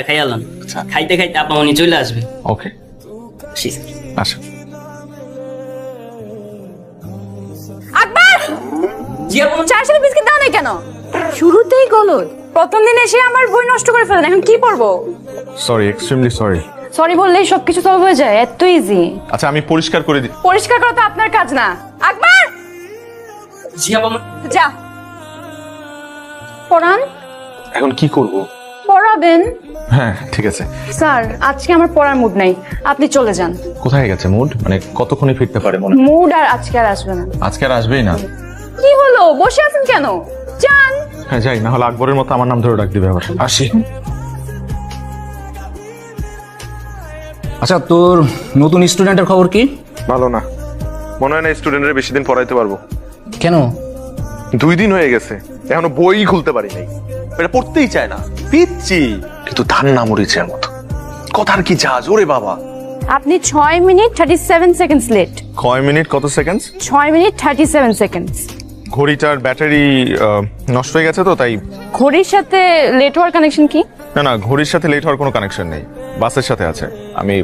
খাই আলাম, খাইতে খাইতে আপা মনি চলে আসবে। ওকে আচ্ছা। আকবর, জি আপা। চার সালে বিস্কিট দাও না কেন? শুরুতেই গলদ। প্রথম দিন এসে আমার বই নষ্ট করে ফেলেন, এখন কি পড়বো? Sorry, extremely sorry. সরি বললেই সবকিছু সলভ হয়ে যায়, এত ইজি। আচ্ছা আমি পরিষ্কার করে দিই। পরিষ্কার করা তো আপনার কাজ না। আকবর, জি আপা। যা পড়ান। এখন কি করব? পড়াবেন? হ্যাঁ ঠিক আছে। স্যার, আজকে আমার পড়ার মুড নাই, আপনি চলে যান। কোথায় গেছে মুড? মানে কতক্ষণে ফিরতে পারে মনে হয়? মুড আর আজকে আর আসবে না। আজকে আর আসবেই না? কি হলো, বসে আছেন কেন? যান। হ্যাঁ যাই, না হলে আকবরের মতো আমার নাম ধরে ডাক দিবে আবার। আসি। আচ্ছা, তোর নতুন স্টুডেন্টের খবর কি? ভালো না, মনে হয় না স্টুডেন্টের বেশি দিন পড়াইতে পারবো। কেন? 2 দিন হয়ে গেছে, এখনো বই খুলতে পারি নাই। এটা পড়তেই চায় না, পিচ্ছি কিন্তু ধান না মরিচের মতো। কথার কি জাজ ওরে বাবা। আপনি 6 মিনিট 37 সেকেন্ডস লেট। কয় মিনিট কত সেকেন্ড? 6 minute 37 seconds. ঘড়িটার ব্যাটারি নষ্ট হয়ে গেছে তো তাই। ঘড়ির সাথে লেট হওয়ার কানেকশন কি? না না, ঘড়ির সাথে লেট হওয়ার কোনো কানেকশন নেই, বাসের সাথে আছে। আমি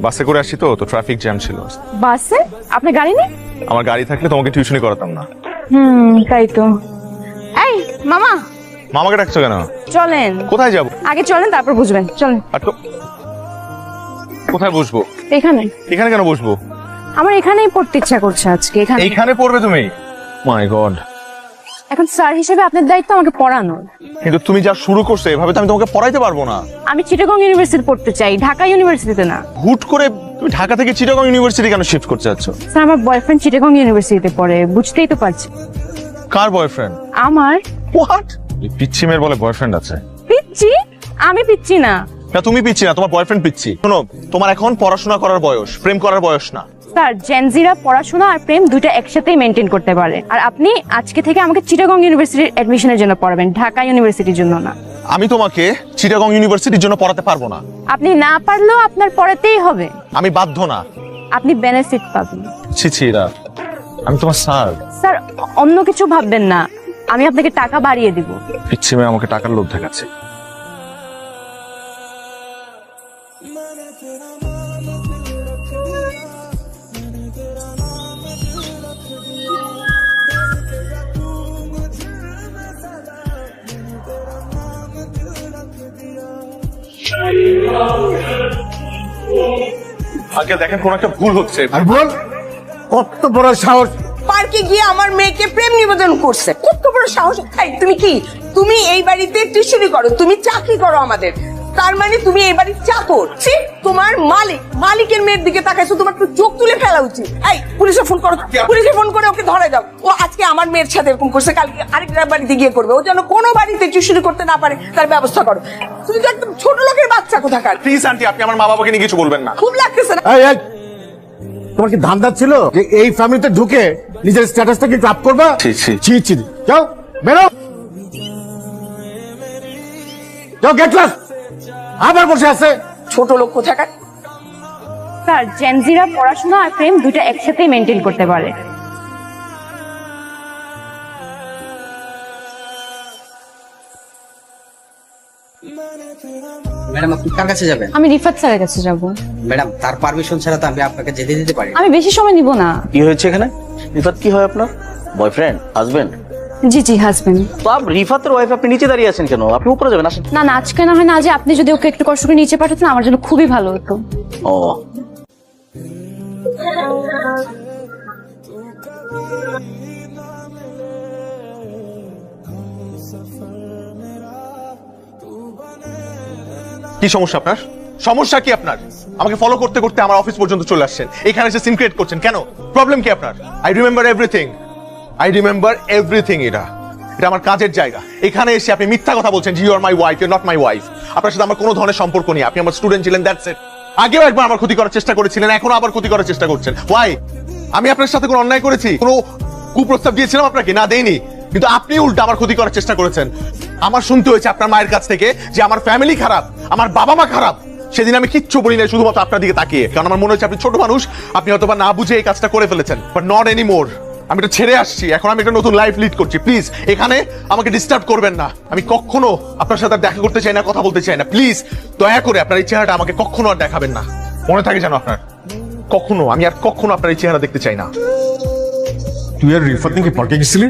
বাসে করে আসছি তো ট্রাফিক জ্যাম ছিল। বাসে? আপনার গাড়ি নেই? আমার গাড়ি থাকলে তোমাকে টিউশনি করাতাম না। তাই তো। এই মামা, মামাকে ডাকছো কেন? চলেন। কোথায় যাব? আগে চলেন, তারপর বুঝবেন। চলেন। কোথায় বসবো? এখানে। এখানে কেন বসবো? আমার এখানেই পড়তে ইচ্ছা করছে আজকে, এখানে। এইখানে পড়বে তুমি? মাই গড। এখন স্যার হিসেবে আপনার দায়িত্ব আমাকে পড়ানোর। কিন্তু তুমি যা শুরু করছো এভাবে তো আমি তোমাকে পড়াইতে পারবো না। আমি চিটাগং ইউনিভার্সিটি পড়তে চাই, ঢাকা ইউনিভার্সিটিতে না। হুট করে তুমি ঢাকা থেকে চিটাগং ইউনিভার্সিটি কেন শিফট করতে যাচ্ছ? স্যার, আমার বয়ফ্রেন্ড চিটাগং ইউনিভার্সিটিতে পড়ে, বুঝতেই তো পারছি। কার বয়ফ্রেন্ড? আমার। হোয়াট? পিচ্ছি মেয়ের বলে বয়ফ্রেন্ড আছে? পিচ্ছি? আমি পিচ্ছি না। না তুমি পিচ্ছি না, তোমার বয়ফ্রেন্ড পিচ্ছি। শোনো, তোমার এখন পড়াশোনা করার বয়স, প্রেম করার বয়স না। স্যার, জেনজিরা পড়াশোনা আর প্রেম দুইটা একসাথেই মেনটেন করতে পারে। আর আপনি আজকে থেকে আমাকে চিটাগং ইউনিভার্সিটির অ্যাডমিশনের জন্য পড়াবেন, ঢাকা ইউনিভার্সিটির জন্য না। আমি তোমাকে চিটাগং ইউনিভার্সিটির জন্য পড়াতে পারবো না। আপনি না পারলেও আপনার পড়াতেই হবে। আমি বাধ্য না। আপনি বেনিফিট পাবেন। ছি ছি রা, আমি তোমার স্যার। স্যার, অন্য কিছু ভাববেন না, আমি আপনাকে টাকা বাড়িয়ে দিব। পিচ্ছি মেয়ে আমাকে টাকার লোভ দেখাচ্ছে। আগে দেখেন কোন একটা ভুল হচ্ছে। আর বল, কত বড় সাহস! পার্কে গিয়ে আমার মেয়েকে প্রেম নিবেদন করছে, কত বড় সাহস! এই তুমি কি, তুমি এই বাড়িতে টিউশনি করো, তুমি চাকরি করো আমাদের, তার মানে তুমি এই বাড়ির চাকর? তোমার মালিকের মেয়ের দিকে তাকাইছো, তোমার তো চোখ তুলে ফেলা উচিত। এই পুলিশে ফোন করো, পুলিশে ফোন করে ওকে ধরে দাও। ও আজকে আমার মেয়ের সাথে এরকম করছে, কালকে আরেকটা বাড়িতে গিয়ে করবে। ও যেন কোনো বাড়িতে টিউশনি করতে না পারে তার ব্যবস্থা করো। তুমি তো একদম ছোট লোকের বাচ্চা কোথাকার। প্লিজ আন্টি, আপনি আমার মা বাবাকে নিয়ে কিছু বলবেন না। খুব লাগতেছে না? এই, এই, তোমার কি ধান্দা ছিল যে এই ফ্যামিলিতে ঢুকে নিজের স্ট্যাটাসটাকে আপ করবা? ছি, ছি। ছি ছি। যাও, বেরো, যাও, গেট ক্লাস। আবার বসে আছে ছোট লোক কোথাকার। স্যার, জেনজিরা পড়াশোনা আর প্রেম দুইটা একসাথেই মেনটেন করতে পারে। ম্যাডাম, আপনি কার কাছে যাবেন? আমি রিফাত স্যারের কাছে যাব। ম্যাডাম, তার পারমিশন ছাড়া তো আমি আপনাকে যেতে দিতে পারি না। আমি বেশি সময় নিব না। কি হয়েছে এখানে? রিফাত কি হয় আপনার? Boyfriend, husband? জি জি, হাজবেন্ড। তো রিফাতের ওয়াইফ, আপনি নিচে দাঁড়িয়ে আছেন কেন? আপনি উপরে যাবেন, আসেন। না না, আজকে না হয় না, আজ আপনি যদি ওকে একটু কষ্ট করে নিচে পাঠাতেন আমার জন্য খুবই ভালো হতো। ও কি সমস্যা আপনার? সমস্যা কি আপনার? আমাকে ফলো করতে করতে আমার অফিস পর্যন্ত চলে আসছেন, এখানে এসে সিন ক্রিয়েট করছেন কেন? প্রবলেম কি আপনার? I remember everything. এটা আমার কাজের জায়গা। এখানে এসে আপনি মিথ্যা কথা বলছেন, you are my wife, you are not my wife. আপনার সাথে আমার কোনো ধরনের সম্পর্ক নেই। আপনি আমার স্টুডেন্ট ছিলেন, দ্যাটস ইট। আগেও একবার আমার ক্ষতি করার চেষ্টা করেছিলেন, এখনো আবার ক্ষতি করার চেষ্টা করছেন। ওয়াই? আমি আপনার সাথে কোনো অন্যায় করেছি? কোনো কুপ্রস্তাব দিয়েছিলাম আপনাকে? না, দেইনি। কিন্তু আপনি উল্টা আমার ক্ষতি করার চেষ্টা করেছেন। আমার শুনতে হয়েছে আপনার মায়ের কাছ থেকে যে আমার ফ্যামিলি খারাপ, আমার বাবা মা খারাপ। সেদিন আমি কিচ্ছু বলি না, শুধুমাত্র আপনার দিকে তাকিয়ে, কারণ আমার মনে হচ্ছে আপনি ছোট মানুষ, আপনি হয়তো বা না বুঝে এই কাজটা করে ফেলেছেন। But not anymore. আমি এটা ছেড়ে আসছি, এখন আমি একটা নতুন লাইফ লিড করছি। প্লিজ এখানে আমাকে ডিস্টার্ব করবেন না। আমি কখনো আপনার সাথে আর দেখা করতে চাই না, কথা বলতে চাই না। প্লিজ দয়া করে আপনার এই চেহারাটা আমাকে কখনো আর দেখাবেন না, মনে থাকে যেন আপনার। কখনো আমি আর কখনো আপনার এই চেহারা দেখতে চাই না। তুই আর রিফাত নাকি পার্কে গেছিলি?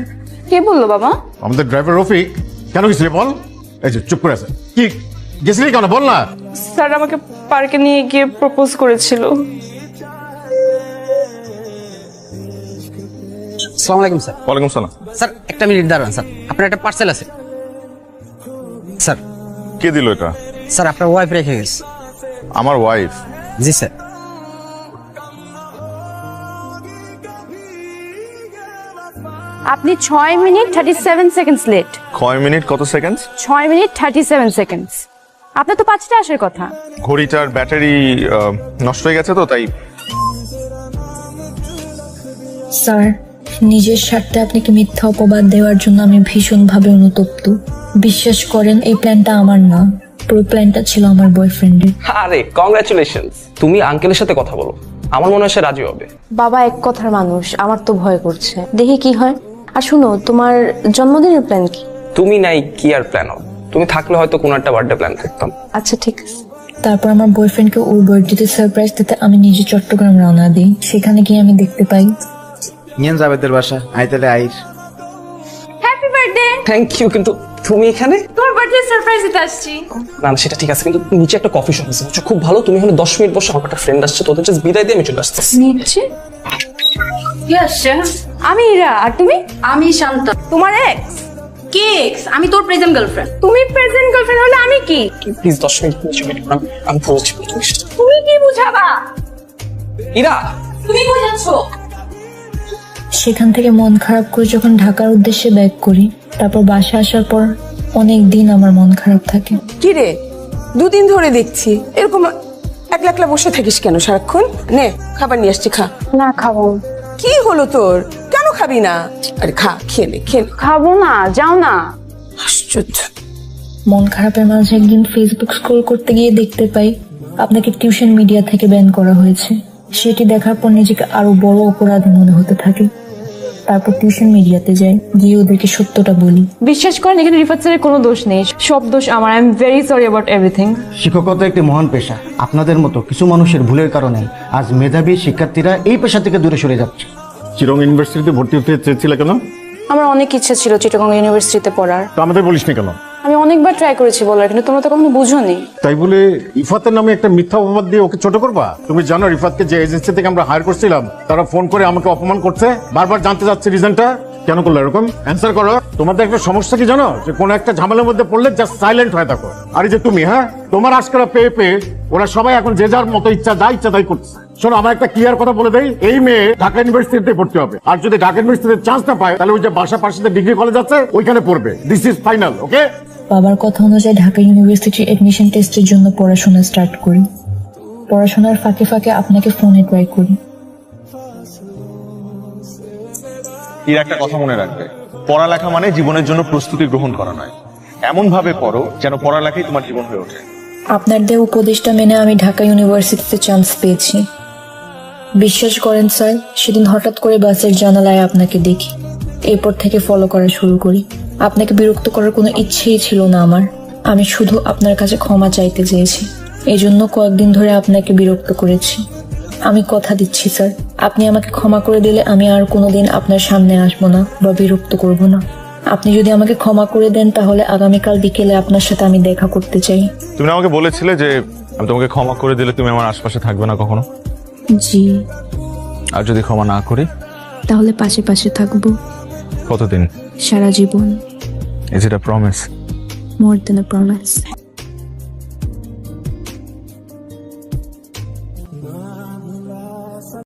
কে বললো বাবা? আমাদের ড্রাইভার রফিক। কেন গেছিলি বল? এই যে চুপ করে আছে, কি গেছিলি কেন বল না? স্যার আমাকে পার্কে নিয়ে গিয়ে প্রপোজ করেছিল। আসসালামু আলাইকুম স্যার। ওয়ালাইকুম সালাম। স্যার একটা মিনিট দাঁড়ান স্যার, আপনার একটা পার্সেল আছে। স্যার কে দিল এটা? স্যার আপনার ওয়াইফ রেখে গেছে। আমার ওয়াইফ? জি স্যার। আপনি 6 মিনিট 37 সেকেন্ডস লেট। 6 মিনিট কত সেকেন্ড? 6 minute 37 seconds. আপনার তো 5টা আসার কথা। ঘড়িটার ব্যাটারি নষ্ট হয়ে গেছে তো তাই। স্যার, নিজের স্বার্থে আপনাকে মিথ্যা অপবাদ দেওয়ার জন্য আমি ভীষণভাবে অনুতপ্ত। বিশ্বাস করেন এই প্ল্যানটা আমার না, পুরো প্ল্যানটা ছিল আমার বয়ফ্রেন্ডের। আরে কংগ্রাচুলেশনস, তুমি আঙ্কেলের সাথে কথা বলো, আমার মনে হয় সে রাজি হবে। বাবা এক কথার মানুষ, আমার তো ভয় করছে, দেখি কি হয়। আর শুনো, তোমার জন্মদিনের প্ল্যান কি? তুমি নাই কি আর প্ল্যান হবে? তুমি থাকলে হয়তো কোনো একটা বার্থডে প্ল্যান করতাম। আচ্ছা ঠিক আছে। তারপর আমার বয়ফ্রেন্ডকে ওর বার্থডেতে সারপ্রাইজ দিতে আমি নিজে চট্টগ্রাম রওনা দিই। সেখানে গিয়ে আমি দেখতে পাই নিয়েন যাবেদের বাসা আইতালে আইর। Happy birthday. থ্যাংক ইউ, কিন্তু তুমি এখানে? তোর বার্থডে সারপ্রাইজ দিতে আসছি। না না, সেটা ঠিক আছে, কিন্তু নিচে একটা কফি শপ আছে, বুঝছো? খুব ভালো, তুমি এখানে 10 মিনিট বসে, আমার একটা ফ্রেন্ড আসছে, তোদের জাস্ট বিদায় দিয়ে আমি চলে আসতেছি। নিচে কে আসছে? আমি ইরা। আর তুমি? আমি শান্ত। তোমার এক্স? কে এক্স? আমি তোর প্রেজেন্ট গার্লফ্রেন্ড। তুমি প্রেজেন্ট গার্লফ্রেন্ড হলে আমি কি? প্লিজ 10 মিনিট নিচে ওয়েট করো, আমি পৌঁছি। তুমি কি বুঝাবা? ইরা, তুমি বুঝাচ্ছ? সেখান থেকে মন খারাপ করে যখন ঢাকার উদ্দেশ্যে ব্যাক করি, তারপর বাসা আসার পর অনেক দিন আমার মন খারাপ থাকে। কি রে, দুদিন ধরে দেখছি এরকম একলা একলা বসে থাকিস কেন সারাক্ষণ? নে খাবার নিয়ে আসছি, খা। না খাবো। কি হলো তোর, কেন খাবি না? আরে খা, খেয়ে নে, খেয়ে নে। খাবো না, যাও না। আশ্চর্য। মন খারাপের মাঝে একদিন ফেসবুক স্ক্রল করতে গিয়ে দেখতে পাই আপনাকে টিউশন মিডিয়া থেকে ব্যান করা হয়েছে। সেটি দেখার পর নিজেকে আরো বড় অপরাধী মনে হতে থাকে। তারপর টিউশন মিডিয়াতে যাই, গিয়ে ওদেরকে সত্যটা বলি। বিশ্বাস করেন, এখানে রিফাত স্যারের কোনো দোষ নেই, সব দোষ আমার। I am very sorry about everything. শিক্ষকতা একটি মহান পেশা। আপনাদের মতো কিছু মানুষের ভুলের কারণে আজ মেধাবী শিক্ষার্থীরা এই পেশা থেকে দূরে সরে যাচ্ছে। চিরং ইউনিভার্সিটিতে ভর্তি হতে চেয়েছিলে কেন? আমার অনেক ইচ্ছা ছিল চিটাগং ইউনিভার্সিটিতে পড়ার। তো আমাদের বলিস না কেন? আমি অনেকবার ট্রাই করেছি বলার, কিন্তু তোমরা তো কখনো বুঝোনি। তাই বলে ইফাতের নামে একটা মিথ্যা অপবাদ দিয়ে ওকে ছোট করবা? তুমি জানো রিফাতকে যে এজেন্সি থেকে আমরা হায়ার করছিলাম, তারা ফোন করে আমাকে অপমান করছে। বারবার জানতে যাচ্ছে রিজনটা কেন করলো এরকম। অ্যান্সার করো। তোমাদের একটা সমস্যা কি জানো, যে কোনো একটা ঝামেলার মধ্যে পড়লে জাস্ট সাইলেন্ট হয়ে থাকো। আর এই যে তুমি, হ্যাঁ, তোমার আজকারা পেয়ে পেয়ে ওরা সবাই এখন যে যার মতো ইচ্ছা তাই করছে। শোনো, আমার একটা ক্লিয়ার কথা বলে দেই, এই মেয়ে ঢাকা ইউনিভার্সিটিতে পড়তে হবে। আর যদি ঢাকা ইউনিভার্সিটিতে চান্স না পায়, তাহলে ওই যে বাসা পাশে ডিগ্রি কলেজ আছে ওইখানে পড়বে। দিস ইজ ফাইনাল, ওকে? বাবার কথা অনুযায়ী ঢাকা ইউনিভার্সিটির এডমিশন টেস্টের জন্য পড়াশোনা স্টার্ট করি। পড়াশোনার ফাঁকে ফাঁকে আপনাকে ফোনে ট্রাই করি। এর একটা কথা মনে রাখবে, পড়ালেখা মানে জীবনের জন্য প্রস্তুতি গ্রহণ করা নয়। এমন ভাবে পড়ো যেন পড়ালেখাই তোমার জীবন হয়ে ওঠে। আপনার দেওয়া উপদেশটা মেনে আমি ঢাকা ইউনিভার্সিটিতে চান্স পেয়েছি। বিশ্বাস করেন স্যার, সেদিন হঠাৎ করে বাসের জানালায় আপনাকে দেখি। এরপর থেকে ফলো করা শুরু করি। আপনাকে বিরক্ত করার কোনো ইচ্ছেই ছিল না আমার। আমি শুধু আপনার কাছে ক্ষমা চাইতে চেয়েছি। এই জন্য কয়েকদিন ধরে আপনাকে বিরক্ত করেছি। আমি কথা দিচ্ছি স্যার, আপনি আমাকে ক্ষমা করে দিলে আমি আর কোনোদিন আপনার সামনে আসবো না বা বিরক্ত করব না। আপনি যদি আমাকে ক্ষমা করে দেন, তাহলে আগামীকাল বিকেলে আপনার সাথে আমি দেখা করতে চাই। তুমি আমাকে বলেছিলে যে আমি তোমাকে ক্ষমা করে দিলে তুমি আমার আশপাশে থাকবে না কখনো। জি। আর যদি ক্ষমা না করি? তাহলে পাশে পাশে থাকবো। কতদিন? সারা জীবন। Is it a promise? More than a promise.